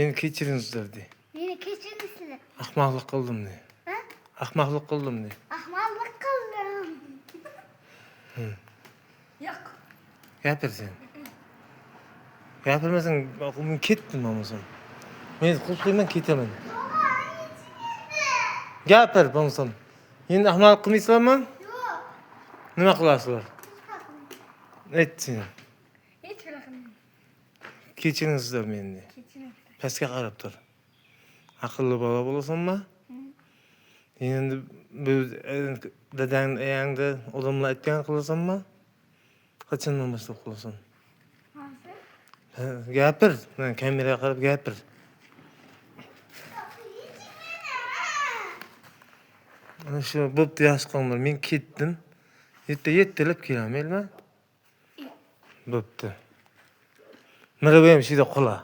Beni keçiriңizdер de. Meni keçirmisizlar? Ahmoqlik qildim de. Ha? Ahmoqlik qildim de. Ahmoqlik qildim. Yo'q. Gapir sen. Gapirmasang men ketdim bo'lmasam. Men qulflayman ketaman. Gapir bo'lmasam. Endi ahmoqlik qilmaysizlarmi? Yo'q. Nima qilasizlar? Aytsin. Hech qilmayman. Kechiringizlar meni. Kechiring. Pastga qarab tur. Aqlli bola bo'lasanmi? Endi bu dadang ayangda odamlar aytgan qilasanmi? Qachondan boshlab qilasan? Hozir? Gapir. Men kameraga qarab gapir. Ana shu bo'pti yaxshi qilinglar. Men ketdim. Yettalab kelaman, Bo'pti. Mira ham shida qola.